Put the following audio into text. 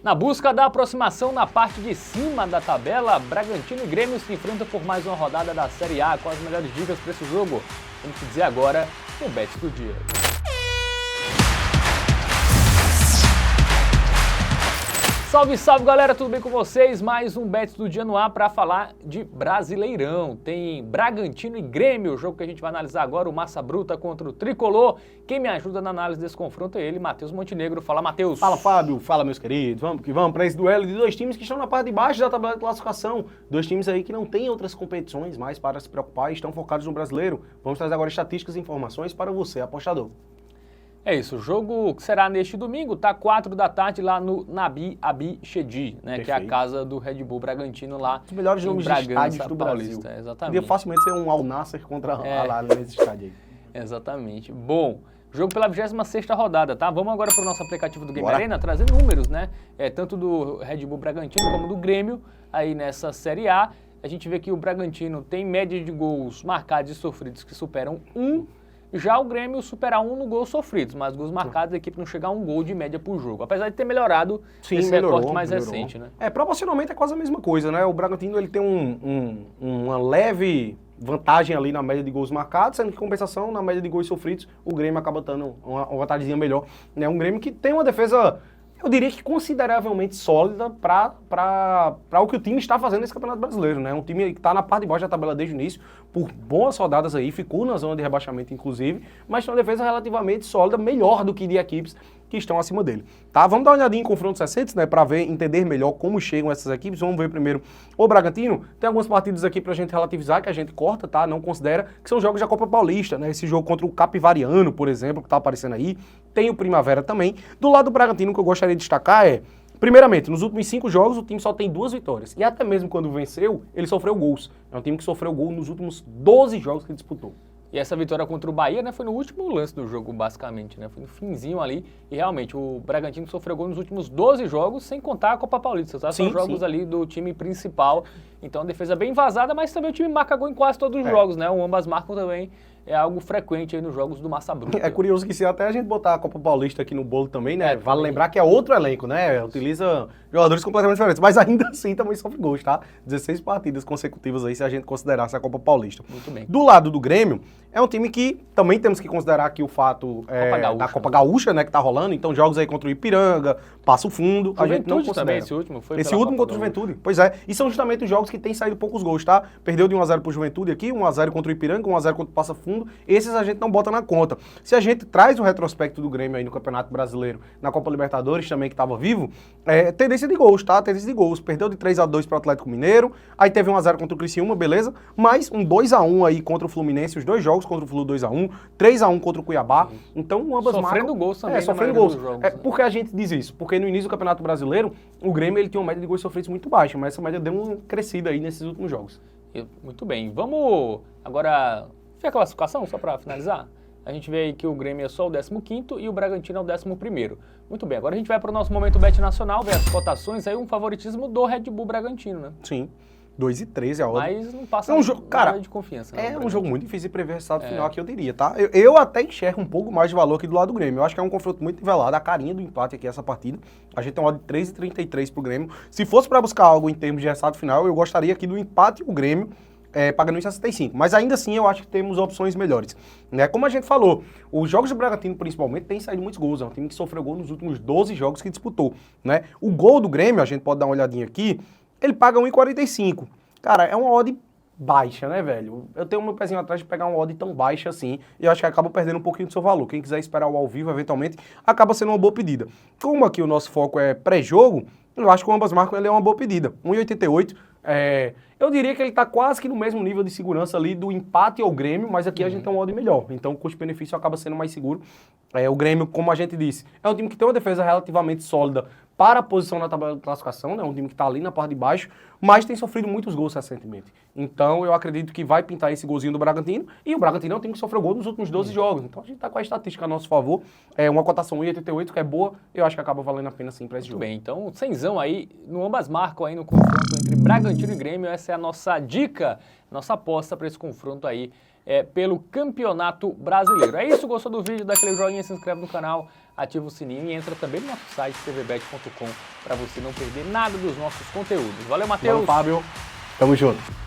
Na busca da aproximação na parte de cima da tabela, Bragantino e Grêmio se enfrentam por mais uma rodada da Série A. Com as melhores dicas para esse jogo, vamos te dizer agora no Bet do Dia. Salve, salve galera, tudo bem com vocês? Mais um Bet do Dia no ar para falar de Brasileirão. Tem Bragantino e Grêmio, o jogo que a gente vai analisar agora, o Massa Bruta contra o Tricolor. Quem me ajuda na análise desse confronto é ele, Matheus Montenegro. Fala, Matheus. Fala, Fábio. Fala, meus queridos. Vamos que vamos para esse duelo de dois times que estão na parte de baixo da tabela de classificação. Dois times aí que não têm outras competições mais para se preocupar e estão focados no Brasileiro. Vamos trazer agora estatísticas e informações para você, apostador. É isso, o jogo que será neste domingo, tá 4 da tarde lá no Nabi Abichedi, né? Perfeito. Que é a casa do Red Bull Bragantino lá. Os melhores nomes de estádios do Paulista, Brasil. exatamente. Podia facilmente ser um Al Nassr contra a Al nesse estádio aí. Exatamente. Bom, jogo pela 26ª rodada, tá? Vamos agora para o nosso aplicativo do Game Bora. Arena trazer números, né? Tanto do Red Bull Bragantino como do Grêmio aí nessa Série A. A gente vê que o Bragantino tem média de gols marcados e sofridos que superam 1. Já o Grêmio supera 1 no gols sofridos, mas gols marcados a equipe não chega a 1 gol de média por jogo. Apesar de ter melhorado esse recorte mais recente, né? Proporcionalmente é quase a mesma coisa, né? O Bragantino ele tem uma leve vantagem ali na média de gols marcados, sendo que em compensação, na média de gols sofridos, o Grêmio acaba dando uma vantagemzinha melhor. Né? Um Grêmio que tem uma defesa, eu diria que consideravelmente sólida para o que o time está fazendo nesse Campeonato Brasileiro, né? Um time que está na parte de baixo da tabela desde o início, por boas rodadas aí, ficou na zona de rebaixamento inclusive, mas tem uma defesa relativamente sólida, melhor do que de equipes que estão acima dele. Tá? Vamos dar uma olhadinha em confrontos recentes, né, para entender melhor como chegam essas equipes. Vamos ver primeiro o Bragantino. Tem algumas partidas aqui pra gente relativizar, que a gente corta, tá? Não considera, que são jogos da Copa Paulista, né? Esse jogo contra o Capivariano, por exemplo, que tá aparecendo aí. Tem o Primavera também. Do lado do Bragantino, o que eu gostaria de destacar é, primeiramente, nos últimos 5 jogos, o time só tem 2 vitórias. E até mesmo quando venceu, ele sofreu gols. É um time que sofreu gol nos últimos 12 jogos que disputou. E essa vitória contra o Bahia, né, foi no último lance do jogo, basicamente, né? Foi no finzinho ali. E realmente, o Bragantino sofreu gol nos últimos 12 jogos, sem contar a Copa Paulista, tá? São jogos ali do time principal. Então, a defesa bem vazada, mas também o time marca gol em quase todos os jogos, né? O ambas marcam também. É algo frequente aí nos jogos do Massa Bruta. É curioso que se até a gente botar a Copa Paulista aqui no bolo também, né? Vale lembrar que é outro elenco, né? Utiliza jogadores completamente diferentes, mas ainda assim também sofre gols, tá? 16 partidas consecutivas aí se a gente considerasse a Copa Paulista. Muito bem. Do lado do Grêmio, é um time que também temos que considerar aqui o fato da Copa Gaúcha, né? Que tá rolando. Então jogos aí contra o Ipiranga, Passo Fundo, Juventude, a gente não considera. Também, esse último foi esse último contra o Juventude. Pois é. E são justamente os jogos que têm saído poucos gols, tá? Perdeu de 1-0 pro Juventude aqui, 1-0 contra o Ipiranga, 1-0 contra o Passo Fundo. Esses a gente não bota na conta. Se a gente traz o retrospecto do Grêmio aí no Campeonato Brasileiro, na Copa Libertadores também, que estava vivo, tendência de gols, tá? Tendência de gols. Perdeu de 3-2 pro Atlético Mineiro, aí teve 1-0 contra o Criciúma, beleza? Mais um 2-1 aí contra o Fluminense, os 2 jogos contra o Flu 2-1, 3-1 contra o Cuiabá. Então, ambas sofrendo gols também. Sofrendo gols. Por que a gente diz isso? Porque no início do Campeonato Brasileiro, o Grêmio ele tinha uma média de gols sofridos muito baixa, mas essa média deu uma crescida aí nesses últimos jogos. Muito bem. Vamos agora ver a classificação, só para finalizar? A gente vê aí que o Grêmio é só o 15º e o Bragantino é o 11º. Muito bem, agora a gente vai para o nosso momento Bet Nacional, ver as cotações, aí um favoritismo do Red Bull Bragantino, né? Sim, 2,13 a odd. Mas não passa nada de confiança. É um jogo muito difícil de prever o resultado final aqui, eu diria, tá? Eu até enxergo um pouco mais de valor aqui do lado do Grêmio. Eu acho que é um confronto muito nivelado, a carinha do empate aqui essa partida. A gente tem uma odd de 3,33 pro Grêmio. Se fosse para buscar algo em termos de resultado final, eu gostaria aqui do empate o Grêmio, pagando em 65. Mas ainda assim eu acho que temos opções melhores. Né? Como a gente falou, os jogos do Bragantino principalmente têm saído muitos gols. É um time que sofreu gol nos últimos 12 jogos que disputou. Né? O gol do Grêmio, a gente pode dar uma olhadinha aqui, ele paga 1,45. Cara, é uma odd baixa, né, velho? Eu tenho meu pezinho atrás de pegar uma odd tão baixa assim, e eu acho que acaba perdendo um pouquinho do seu valor. Quem quiser esperar o ao vivo, eventualmente, acaba sendo uma boa pedida. Como aqui o nosso foco é pré-jogo, eu acho que o ambas marcam ele é uma boa pedida. 1,88. Eu diria que ele está quase que no mesmo nível de segurança ali do empate ao Grêmio, mas aqui a gente tem uma odd melhor. Então o custo-benefício acaba sendo mais seguro. O Grêmio, como a gente disse, é um time que tem uma defesa relativamente sólida para a posição na tabela de classificação, né? Um time que está ali na parte de baixo, mas tem sofrido muitos gols recentemente. Então eu acredito que vai pintar esse golzinho do Bragantino, e o Bragantino é um time que sofreu gol nos últimos 12 jogos. Então a gente está com a estatística a nosso favor, uma cotação 1,88 que é boa, eu acho que acaba valendo a pena sim para esse jogo. Bem, então cenzão aí, no ambas marcam aí no confronto entre Bragantino e Grêmio, essa é a nossa dica, nossa aposta para esse confronto aí pelo Campeonato Brasileiro. É isso, gostou do vídeo? Dá aquele joinha, se inscreve no canal, ativa o sininho e entra também no nosso site tvbet.com para você não perder nada dos nossos conteúdos. Valeu, Matheus! Valeu, Fábio. Tamo junto.